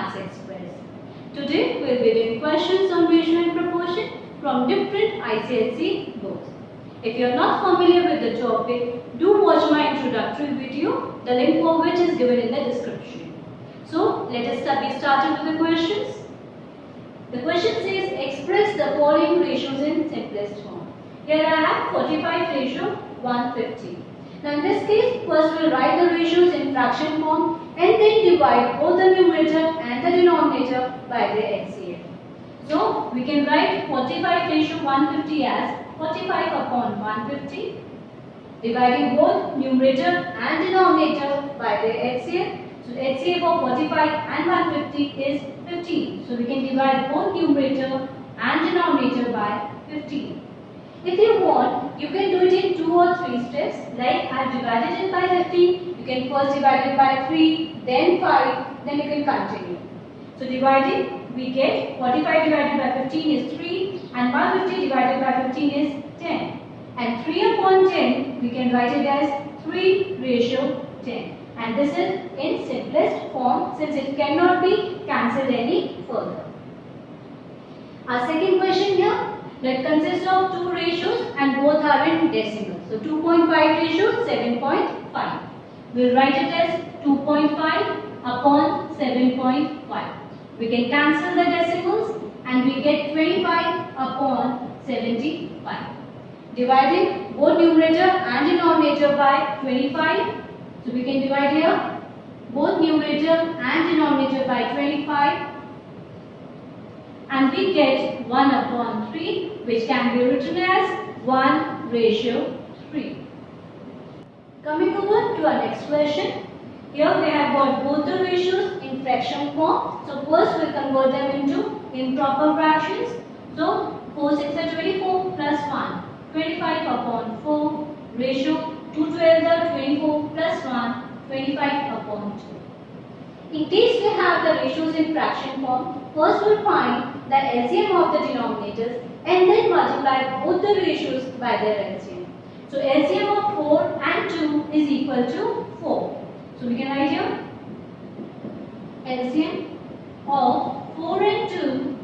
Maths Express. Today we will be doing questions on ratio and proportion from different ICSE books. If you are not familiar with the topic, do watch my introductory video, the link for which is given in the description. So let us be started with the questions. The question says express the following ratios in simplest form. Here I have 45 ratio 150. Now in this case, first we will write the ratios in fraction form and then divide both the numerator and the denominator by their HCF. So we can write 45 ratio 150 as 45 upon 150, dividing both numerator and denominator by their HCF. So HCF of 45 and 150 is 15. So we can divide both numerator and denominator by 15. If you want, you can do it in 2 or 3 steps. Like I have divided it by 15. You can first divide it by 3, then 5, then you can continue. So dividing, we get 45 divided by 15 is 3 and 150 divided by 15 is 10. And 3 upon 10, we can write it as 3 ratio 10. And this is in simplest form since it cannot be cancelled any further. Our second question here. That consists of 2 ratios and both are in decimal. So 2.5 ratio 7.5. We will write it as 2.5 upon 7.5. We can cancel the decimals and we get 25 upon 75. Dividing both numerator and denominator by 25. So we can divide here both numerator and denominator by 25. And we get 1 upon 3, which can be written as 1 ratio 3. Coming over to our next question. Here we have got both the ratios in fraction form. So first we will convert them into improper fractions. So 4 6 are 24 plus 1. 25 upon 4 ratio 2 12 are 24 plus 1. 25 upon 2. In case we have the ratios in fraction form, first we will find the LCM of the denominators and then multiply both the ratios by their LCM. So LCM of 4 and 2 is equal to 4. So we can write here LCM of 4 and 2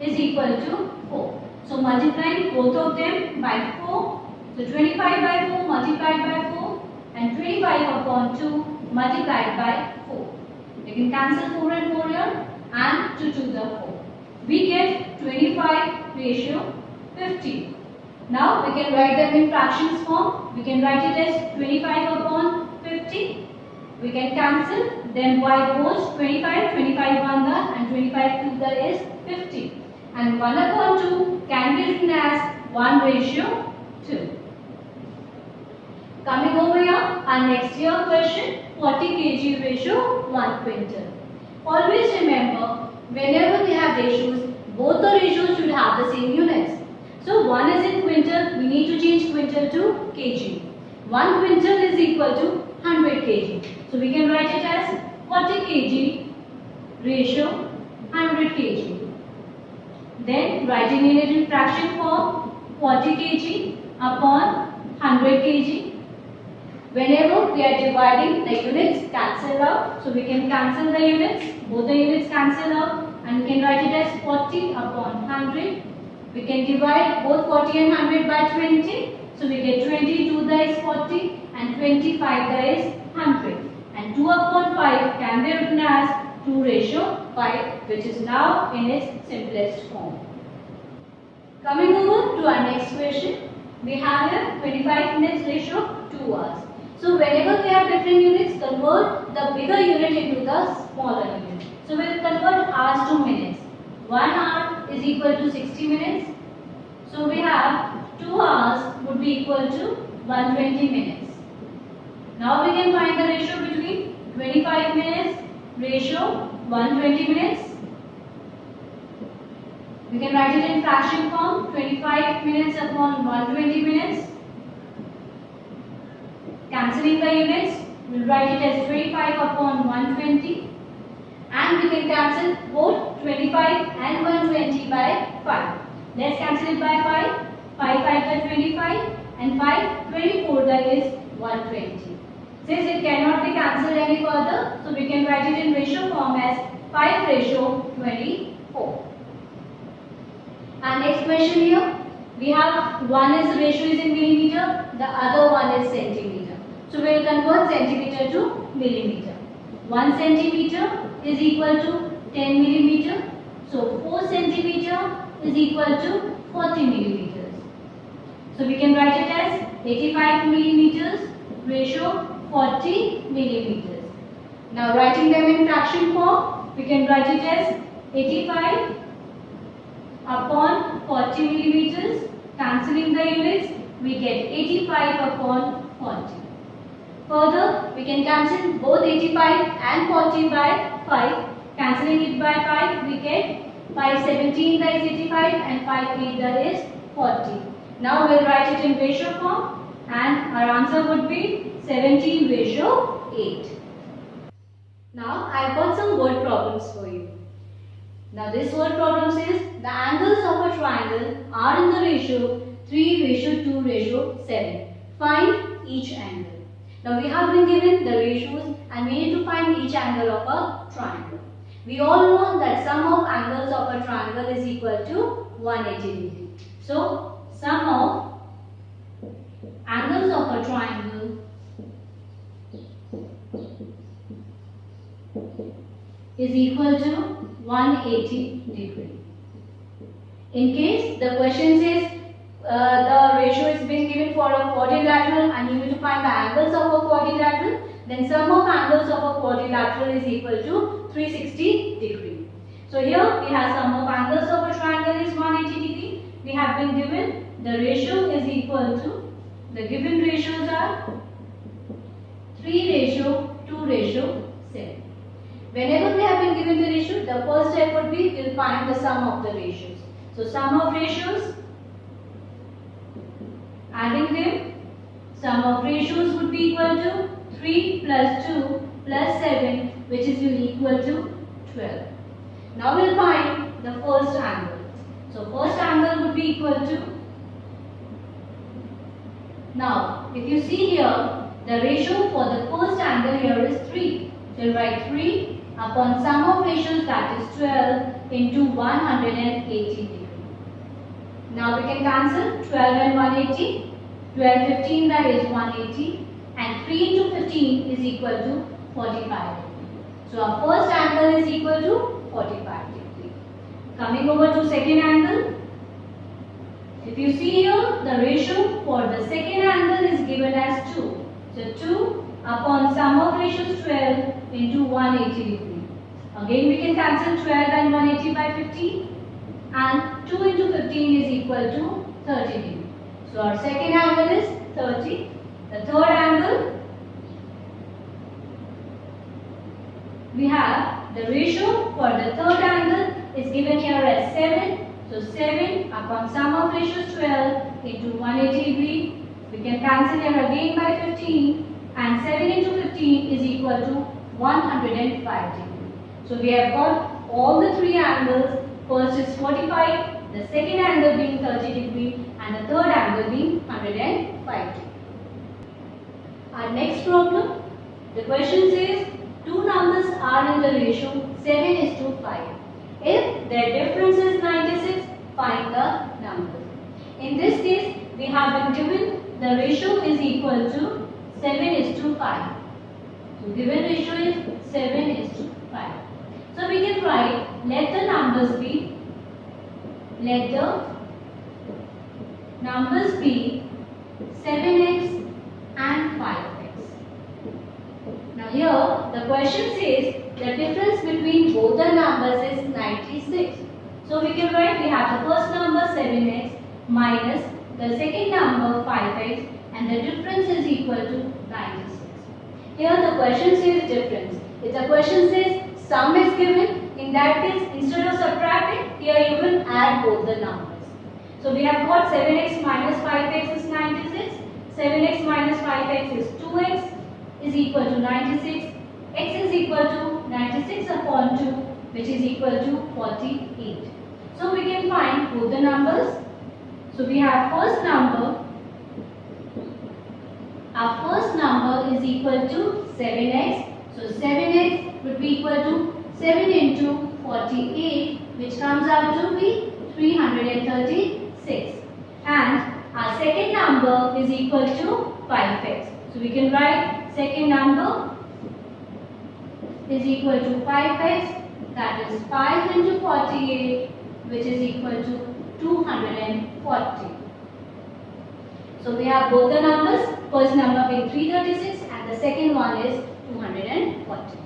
is equal to 4. So multiplying both of them by 4. So 25 by 4 multiplied by 4 and 25 upon 2 multiplied by 4. You can cancel 4 and 4 here and 2 to the 4. We get 25 ratio 50. Now we can write them in fractions form. We can write it as 25 upon 50. We can cancel them by both 25, 25 1 the and 25 2 the is 50. And 1 upon 2 can be written as 1 ratio 2. Coming over here, our next year question, 40 kg ratio 1 quintal. Always remember, whenever we have ratios, both the ratios should have the same units. So 1 is in quintal, we need to change quintal to kg. 1 quintal is equal to 100 kg. So we can write it as 40 kg ratio 100 kg. Then writing it in fraction form, 40 kg upon 100 kg. Whenever we are dividing, the units cancel out. So we can cancel the units, both the units cancel out and we can write it as 40 upon 100. We can divide both 40 and 100 by 20. So we get 20, 2 the is 40 and 25 the is 100. And 2 upon 5 can be written as 2 ratio 5, which is now in its simplest form. Coming over to our next question, we have here 25 minutes ratio 2 hours. So whenever we have different units, convert the bigger unit into the smaller unit. So we will convert hours to minutes. 1 hour is equal to 60 minutes. So we have 2 hours would be equal to 120 minutes. Now we can find the ratio between 25 minutes ratio 120 minutes. We can write it in fraction form, 25 minutes upon 120 minutes. Cancelling the units, we will write it as 25 upon 120 and we can cancel both 25 and 120 by 5. Let's cancel it by 5. 5 5 are 25 and 5 24 that is 120. Since it cannot be cancelled any further, so we can write it in ratio form as 5:24. And next question here, we have one is ratio is in millimeter, the other one is centimeter. So we will convert centimeter to millimeter. 1 centimeter is equal to 10 millimeter. So 4 centimeter is equal to 40 millimeters. So we can write it as 85 millimeters ratio 40 millimeters. Now writing them in fraction form, we can write it as 85 upon 40 millimeters. Cancelling the units, we get 85 upon 40. Further, we can cancel both 85 and 40 by 5. Cancelling it by 5, we get 5/17 that is 85 and 5/8 that is 40. Now we will write it in ratio form and our answer would be 17:8. Now I have got some word problems for you. Now this word problem says the angles of a triangle are in the ratio 3:2:7. Find each angle. Now we have been given the ratios and we need to find each angle of a triangle. We all know that sum of angles of a triangle is equal to 180 degree. So sum of angles of a triangle is equal to 180 degree. In case the question says the ratio is being given for a quadrilateral and you need to find the angles of a quadrilateral, then sum of angles of a quadrilateral is equal to 360 degree. So here we have sum of angles of a triangle is 180 degree. We have been given the ratio is equal to, the given ratios are 3:2:7. Whenever we have been given the ratio, the first step would be we will find the sum of the ratios. So sum of ratios, adding them, sum of ratios would be equal to 3 plus 2 plus 7, which is equal to 12. Now we will find the first angle. So first angle would be equal to, now if you see here, the ratio for the first angle here is 3. So we will write 3 upon sum of ratios, that is 12 into 180 degree. Now we can cancel 12 and 180. 12 15 that is 180 and 3 into 15 is equal to 45 degree. So our first angle is equal to 45 degree. Coming over to second angle. If you see here, the ratio for the second angle is given as 2. So 2 upon sum of ratios 12 into 180 degree. Again we can cancel 12 and 180 by 15 and 2 into 15 is equal to 30 degree. So our second angle is 30. The third angle, we have the ratio for the third angle is given here as 7. So 7 upon sum of ratios 12 into 180 degree. We can cancel here again by 15 and 7 into 15 is equal to 105 degree. So we have got all the three angles. First is 45, the second angle being 30 degree and the third angle being 105 degree. Our next problem, the question says two numbers are in the ratio 7:5. If their difference is 96, find the numbers. In this case, we have been given the ratio is equal to 7:5. So given ratio is 7:5. So we can write, let the numbers be 7x and 5x. Now here the question says the difference between both the numbers is 96. So we can write, we have the first number 7x minus the second number 5x and the difference is equal to 96. Here the question says difference. If the question says sum is given, in that case instead of subtracting, here you will add both the numbers. So we have got 7x minus 5x is 96, 7x minus 5x is 2x is equal to 96, x is equal to 96 upon 2 which is equal to 48. So we can find both the numbers. So we have first number, our first number is equal to 7x. So 7x would be equal to 7 into 48, which comes out to be 336. And our second number is equal to 5x. So we can write second number is equal to 5x, that is 5 into 48, which is equal to 240. So we have both the numbers, first number being 336 and the second one is 240.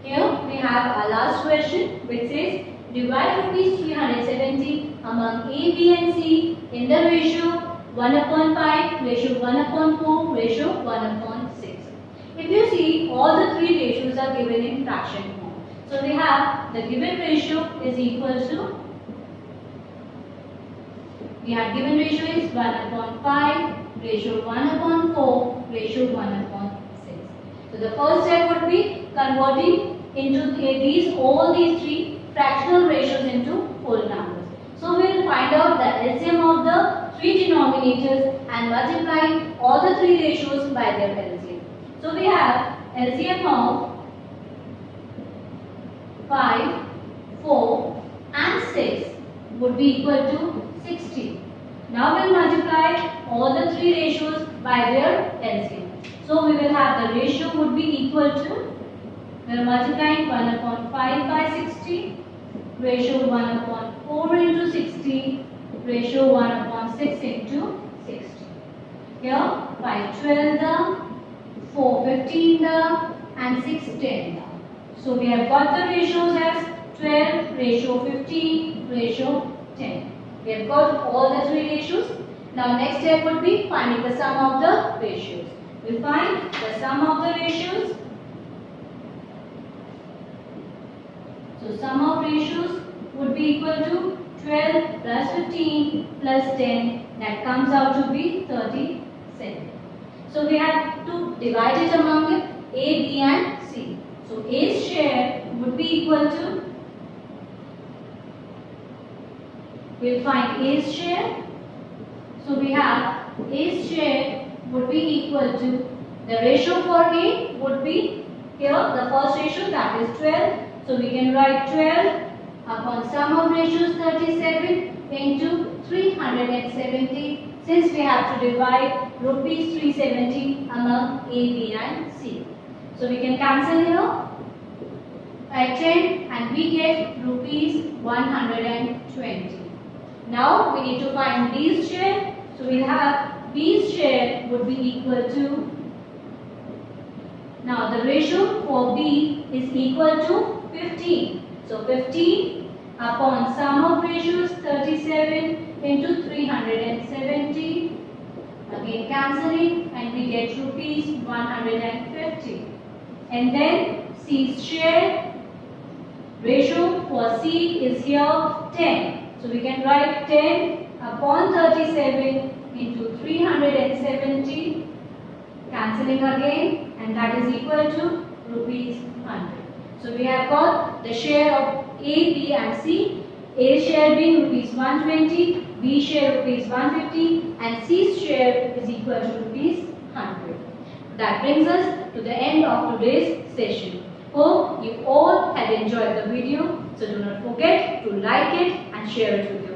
Here we have our last question, which says divide rupees 370 among A, B and C in the ratio 1/5, ratio 1/4, ratio 1/6. If you see, all the three ratios are given in fraction form. So we have the given ratio is equal to, we have given ratio is 1/5, ratio 1/4, ratio 1/6. So the first step would be converting into all these three fractional ratios into whole numbers. So we will find out the LCM of the three denominators and multiply all the three ratios by their LCM. So we have LCM of 5, 4 and 6 would be equal to 60. Now we will multiply all the three ratios by their LCM. So we will have the ratio would be equal to, we are multiplying 1/5 by 60, ratio 1/4 into 60, ratio 1/6 into 60. Here 5 12 the, 4 15 the and 6 10 the. So we have got the ratios as 12, ratio 15, ratio 10. We have got all the three ratios. Now next step would be finding the sum of the ratios. We find the sum of the ratios. So sum of ratios would be equal to 12 plus 15 plus 10, that comes out to be 37. So we have to divide it among it, A, B and C. So A's share would be equal to, we will find A's share. So we have A's share would be equal to, the ratio for A would be, here the first ratio, that is 12. So we can write 12 upon sum of ratios 37 into 370, since we have to divide rupees 370 among A, B and C. So we can cancel here by 10 and we get rupees 120. Now we need to find B's share. So we will have B's share would be equal to, now the ratio for B is equal to 15. So 15 upon sum of ratios 37 into 370. Again cancelling and we get rupees 150. And then C's share, ratio for C is here 10. So we can write 10 upon 37 into 370. Cancelling again, and that is equal to rupees 100. So we have got the share of A, B and C. A share being rupees 120, B share rupees 150 and C's share is equal to rupees 100. That brings us to the end of today's session. Hope you all had enjoyed the video. So do not forget to like it and share it with your